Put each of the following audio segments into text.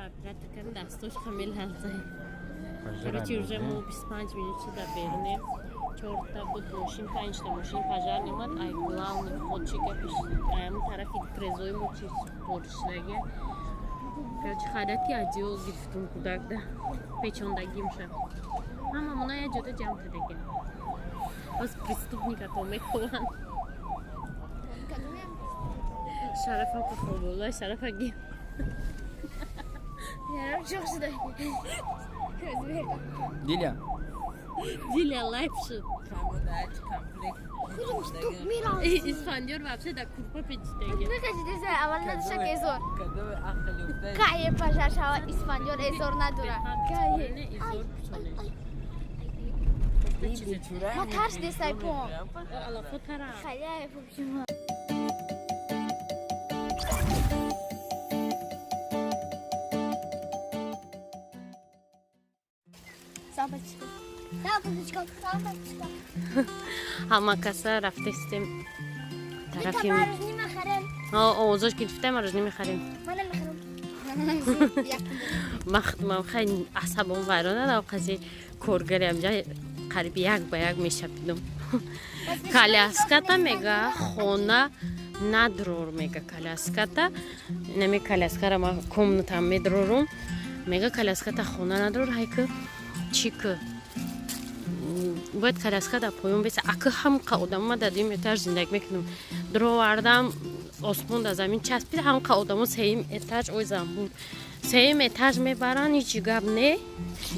операция кардем, дастош хамил ҳалзай. Короче, уже мы 25 минут сюда вернем. 4 та буд мошин, 5 та мошин пожар немад, ай главный вход чека пиш. Ам тарафи трезой мо чиз поршнага. Короче, харати аҷол гирифтум кудакда. Печондагим шад. Ҳама муна я ҷода ҷамъ кардагем. Бос преступника то мехоҳанд. Шарафа кухобула, шарафа гем. Ярам чоқ шуда. Диля. Диля лайф шуд. Камодать комплект. Хурим штук мирал. Испандиор вообще да курпа печидагем. Мекаши дesa аввал надошак эзор. Кадои ақли уфтад. Кае пажар шава испандиор эзор надура. Кае. Эзор пичонеш. Ма тарс десай пом. Алла фотара. Хаяе фубшима. Сабачка. Сабачка. Сабачка. Ҳама каса рафтестем тарафи. Мороженое мехарем. Озош гирифтем, мороженое мехарем. Мана мехарем. ман хеле асабом вайрона дам қази коргарам ҷа қариби 1 ба 1 мешапидум. Коляската мега хона надрор мега коляската. Нами коляскара ма комнатам медрорум. Мега коляската хона надрор хайка чика. Бояд коляската поём беса. Ака ҳамқа одама дадим этаж зиндаг мекунам. Дровардам осмон да замин часпид ҳамқа одамо 3 этаж ой замбур. 3 этаж мебаран ҳеҷ гап не.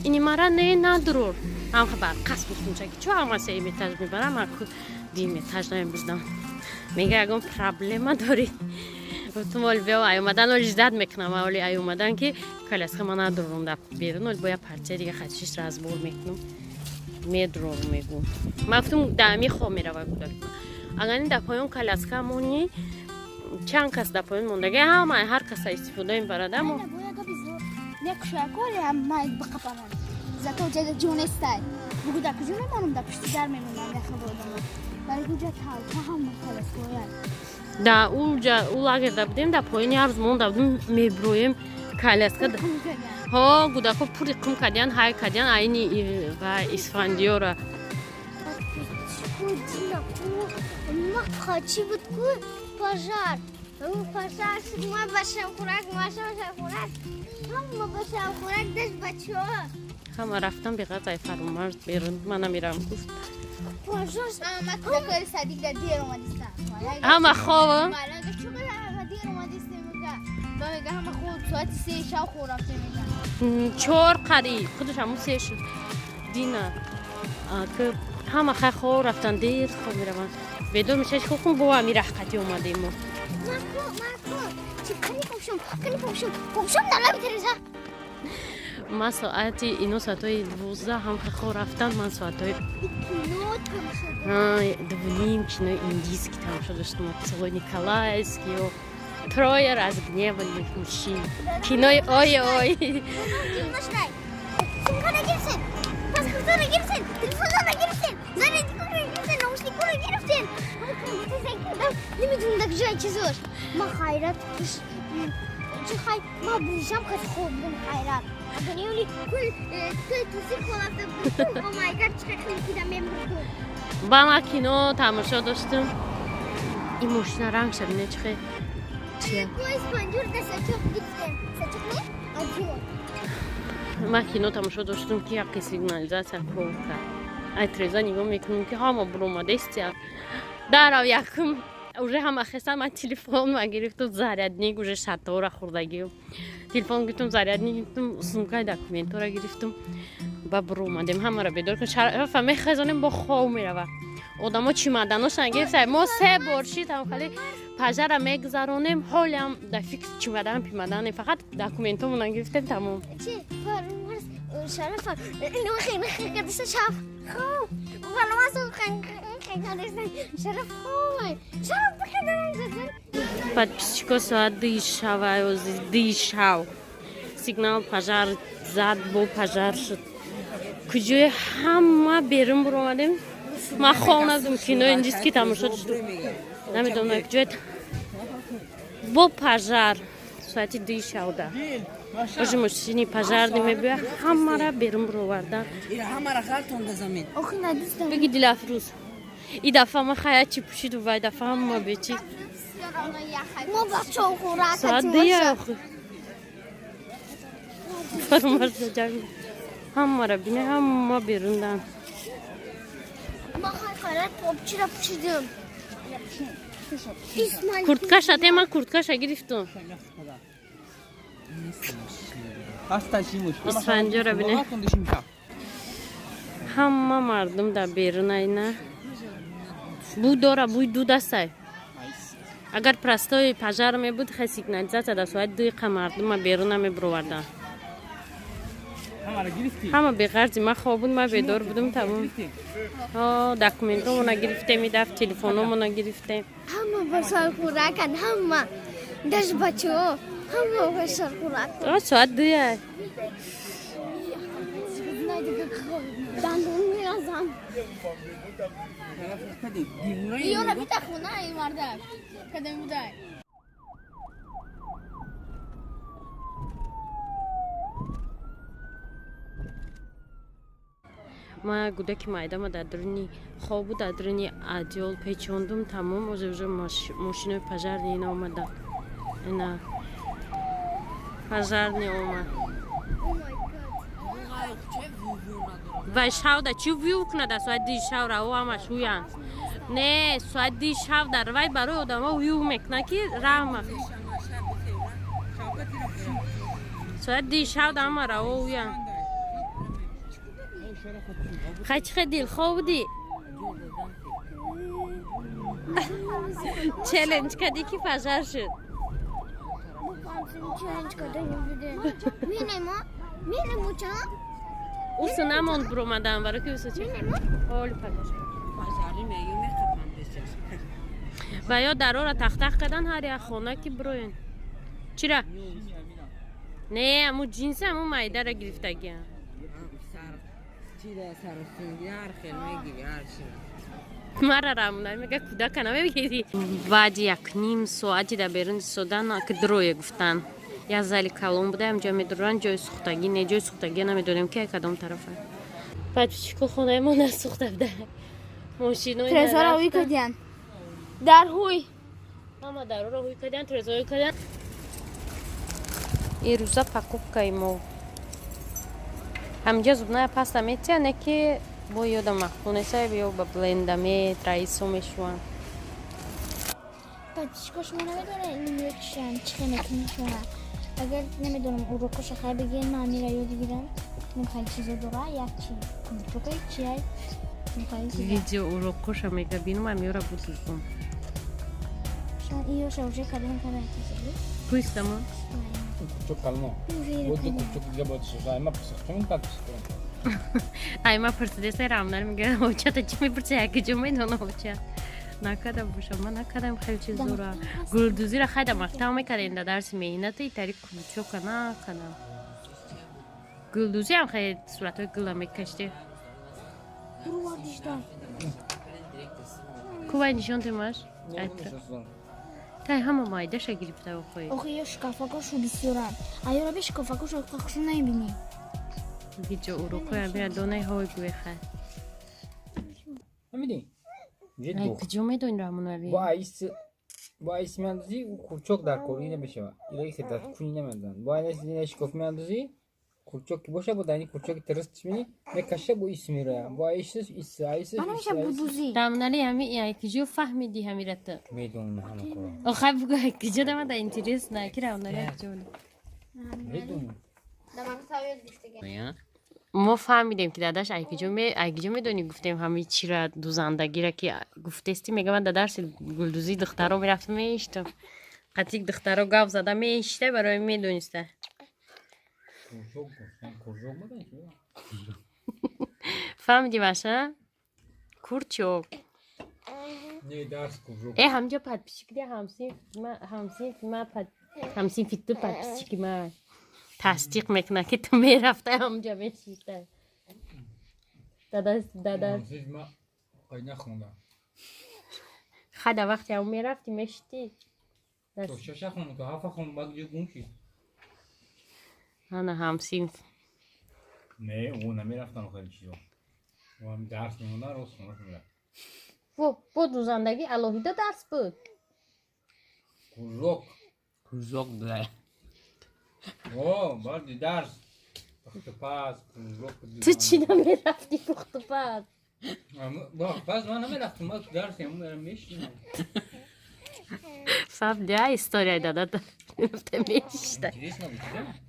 Ини мара не надрор. Ҳамқа бар қас бусунчаки чӯ ҳама 3 этаж мебарам аку 2 этаж намебуздам. Мега ягон проблема дори. Тумол бео аймадан оли ждат мекунам оли аймадан ки коляска ма надрорум да берун оли боя парча дига хатишиш разбор мекунам. Медрор мегу. Мафтум дами хо мерава гудали. Агани да поён коляска мони чанд кас да поён мондаги ҳама ҳар каса истифода мебарадамо. Некушаколи амай бақапанам. Зато ҷада ҷонестай. Бугу да куҷо мемонам да пишти дар мемонам яхабодам. Бари куҷа талка ҳама коляскояд. Да улҷа улагер да будем да поён ярз монда будем меброем коляска. Ҳо гудако пури қум кадян ҳай кадян айни ва исфандиора. Чи буд ку пожар. Пожар шуд ма башам хӯрак, машам хӯрак. Ҳама башам хӯрак дашт бачаҳо. Ҳама рафтам беғазай фарумард берун мана мирам гуфт. Пожар ама кӯкари садик да дер омадистам. Ҳама хова? Мала да чӯ ама дер омадистам мега. Ба мега ҳама хоб соати 3 шав хӯрафтем мега. 4 қариб худаш ҳамун 3 шуд. Дина ки ҳама хай хо рафтан дер хо мираванд. Ведор мешаш хукм бо ами раҳқати омадем мо. Мако чи кани помшум далаби тереза. Ман соати ино соатои 12 ҳам хай хо рафтан ман соатои двуним кинои индийский тамошо доштум. Целой Николаевский ё Трое разгневанных мужчин. Кинои ой-ой. Сумка нагирсен. Паспорта нагирсен. Телефона нагирсен. Зарядку нагирсен. Наушнику нагирсен. Немедунам да куҷои чизош. Ма хайрат чи хай ма бӯшам хат хобум хайрат. Агани оли кул той туси холафта бутум омайгар чиқа хилкида мемрудум. Ба ма кино тамошо доштум. Ин мошина ранг шад не чихе. Чия? Испандиор да сачок гирифтем. Сачок не? Аҷо. Ма кино тамошо доштум ки ҳаққи сигнализатсия кор кард. Ай треза нигоҳ мекунем ки ҳама буромадестия. Дарав якум уже ҳама хестан ман телефон ма гирифтум зарядник уже шатора хӯрдагиё. Телефон гирифтум зарядник гирифтум сумкаи документора гирифтум. Ба буромадем ҳамаро бедор кардем. Шарафа мехезонем бо хов мерава. Одамо чемоданошан гирифтаем. Мо 3 бор шитам хали пажара мегзаронем. ҳолиам да фикс чемодан пимоданем. Фақат документомонам гирифтем тамом. Чи фарумарс Шарафа нохи кадиса шаф. Хов. Валвасо Шараф хой. Шараф бахадарам. Подписчико соат 2 шава ё 2 шав. Сигнал пажар зад бо пажар шуд. Куҷои ҳама берун буромадем. Ман хонадум кино индийский тамошо доштум. Намедонам куҷои бо пажар ساعتی 2 شوده باشه ماشینی پژردی میبیا همه را بیرون بروردن اینا همه را خلطون در زمین آخه ندیستم بگی دل افروز این دفعه ما خیلی چی پوشید و وای دفعه هم ما بیچی ما بچه ها خوره ساعت 2 آخه فرماش جنگ همه را بینه هم ما بیروندن ما خیلی پاپچی را پوشیدم اسماعیل کورتکش اته من کورتکش گرفتم اسفنجا را بینه همه مردم در بیرون اینه بو داره بوی دو دسته اگر پرستای پجر می بود خیلی سیگنالیزه در ساعت 2 مردم بیرون می بروردن همه بغرضی من خواب بود من بیدار بودم تمام دکومنت رو نگرفتیم میدفت تلفن رو نگرفتیم همه بسر خوره کن همه داشت بچه ها همه بسر خوره کن ساعت 2 دندون میرزم ایو را بیتا خونه ای مردک کدام بوده ما گودک مایدام در درونی خواب در درونی ادیال پیچوندم تمام از اوج ماشین پژر نینا اومده اینا پژر نی اومد و شاو دا چی ویو کنه در ساعت 2 شاو را همه شویان نه ساعت 2 شاو در وای برای آدم ویو میکنه که رحمه ساعت 2 شاو در همه را ویان خیلی دل خواب بودی چلنج کردی که پژر شد چلنج کردیم بوده مینمو چا اوسو نموند برو مدام برای که اوسو چی حالی پژر بازاری میگیم میخوام بشه و یا درو را تخت تخت کردن هر یک خونه که بروین چی را؟ نه امو جینس امو مایده را گرفتگی هم چی ده سرستونگی هر خیل میگیری هر چی مرا رامونای میگه کدا کنه بگیری بعد 1.5 ساعتی در بیرون سودان که دروی گفتن یا زلی کلون بوده اینجا میدورن جای سوختگی نه جای سوختگی نمیدونیم که کدام طرفه بعد چیکو خونه ما نسوخته بوده ماشینای ترزا را وی کردین در هوی ماما درو رو هوی کردن ترزا هوی کردن این روزا پاکوب کایمو همجا زبنه پاستا میتونه که با یادم مخونه سای بیو با بلندمی رئیسو میشوان پچیکاش منو میدونه این میکشن چه میکنه اگر نمیدونم او رو کش خیلی بگین من میره یاد بگیرم نمیخوای چیزا داره یا چی کنترل چیه نمیخوای چیزا ویدیو او رو کش میگه بینم هم یورا بودم شان ایو شوجه کردن کنه چیزی کویستم Çok kalma. Çok güzel batışır. Daima pısıktım tatıştım. ayma pırtıdese ramlar میگه hoca da چی میپرسه که جو میدونه hoca نکدم باشم من نکدم خیلی چیز داره گلدوزی را خیلی مقطع میکردن در درس مهینت ای تاریک کوچو کنه کنم گلدوزی هم خیلی صورتای گل میکشته برو واردشتن کوبای نشان تیمش تای همه مایده شا گرفته و خوی آخه یا شکافاکاشو بسیارن ایو را به شکافاکاشو اقاقشو نمیبینی ویدیو اروپای هم بیرد دونه های گوی خیلی Hamidi. ای Ciddi. کجا میدون رامون ولی Bu ayısı menduzi kurçok dar koru yine bir şey var. İleri kadar kuni ne mendan. Bu ayısı yine şikof menduzi kurçok ki boşa bu dani kurçok terörist ismini ne kaşa bu ismi ra. Bu ayısı ayısı من نمیشه بودوزی رامون ولی همی ای کجا فهمیدی همی رته Meydun hamı koru. آخه بگو ای کجا دم دا اینتریس نه که رامون ولی کجا بود Meydun. ما فهمیدیم که داداش ایگیجو میدونی گفتیم همین چی را دوزندگی را که گفتستی میگه من در درس گلدوزی دخترها میرفتم میشتم قطعی دخترها گاو زده میشته برای میدونسته Kurçok mu? Sen kurçok mu da ki? فهمیدی باشه کورچوک Ne ders kurçok. ای همجا پد پیشکی همسین فیتو پد پیشکی ما تصدیق میکنه که تو میرفته همجا میشیسته داداش Siz ma kaynak mı da? خدا وقتی هم میرفتی میشتی تو شش خون تو هفت خون باگ جو گم شی. انا هم سینف نه اون نمیرفتن خیلی چیزا. و هم درس میموندن روز خونه میرفت. بود زندگی الهیده درس بود کوزوک ده. بعد درس. وقت پاس کوزوک. تو چی نمیرفتی پخت پس باز من نمیرفتم ما درس هم میشتیم. فهم ده استوری داده میرفته میشته دیریز نبودیم.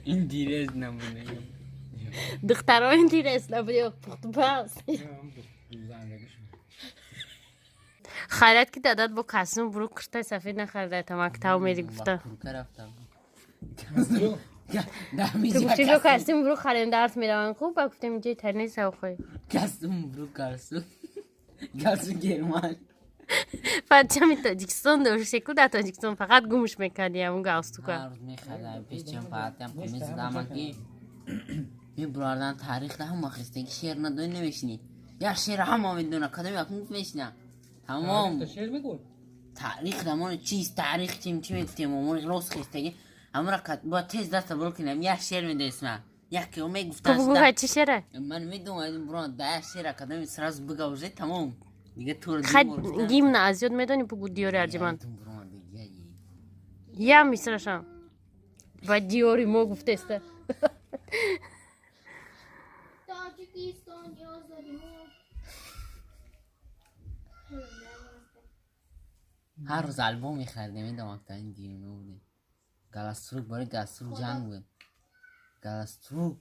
این دیرز نمونه دختران دیرست نبودی پخت پس خیرت که دادت با کسیم برو کرته سفید نخرده تا مکتب میری گفته پروکه رفتم تو گفتی با کسیم برو خریم درس میرون خوب با گفتیم اینجای ترنی سوخوی کسیم برو گرسون گرمان بچه می تاجیکستان داشت شکو در تاجیکستان فقط گمش میکردی همون گاستو هر که روز میخدم پیش چند پاعتیم پمیز دامن که می براردن تاریخ ده هم آخسته که شعر ندوی نمیشنی یا شعر هم میدونه کدام یک موف میشنم تمام شعر میگو. تاریخ دمان چیست تاریخ چی میگفتیم و من روز خستگی همون را با تیز دست برو کنم یک شعر میده اسمه یکی او میگفتن تو بگو چی شره من میدونم بران ده شعر کدام سراز بگوزه تمام دیگه تو رو خد گیم نه از یاد میدونی بگو دیاری ارجمند یا میسرشم و دیاری ما گفته است تاجیکستان نیاز داریم هر روز البوم میخردیم این دماغتا این دیونه بودیم گلستروک برای گلستروک جنگ بود گلستروک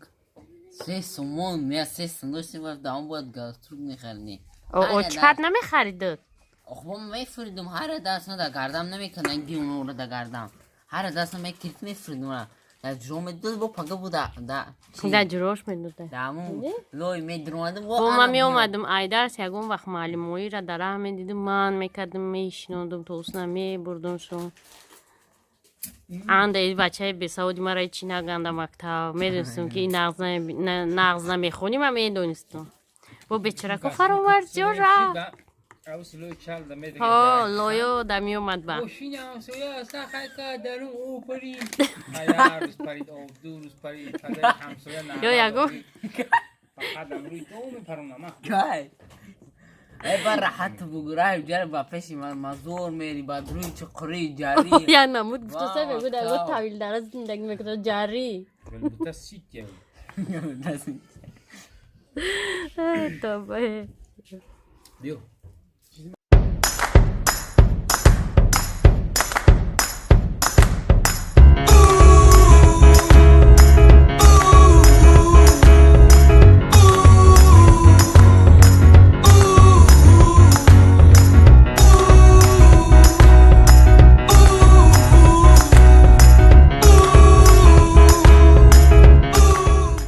3 سومون میا 3 سندوشتی بود دام بود گلستروک میخردیم او چقدر نمیخریدد خب من میفریدم هر دست نه در گردم نمیکنن دیونه رو در گردم هر دست میکرد میفریدم در جروم دل با پگه بود در جروش میدوده دامون لوی میدرومدم با من می اومدم ایدرس یکون وقت معلموی را در راه میدیدم من میکردم میشنوندم توسنه میبردم شون عنده بچه بسعودی مرا چی نگنده مکتب میدونستم که این نغز نمیخونی من میدونستم با بیچاره که فرامرز جو را ها لویو دمی اومد با اوشینم سویا سخکا درون او پرید هر روز پرید او دو روز پرید فدای همسویا نه یا یگو فقط روی دو میپرونم کای ای بر راحت بگورای جر با پیش من مزور میری با روی چقری جاری یا نمود گفتو سه بگو در گفت طویل درست زندگی میکنه جاری بلبوتا سیت تو بایه بیو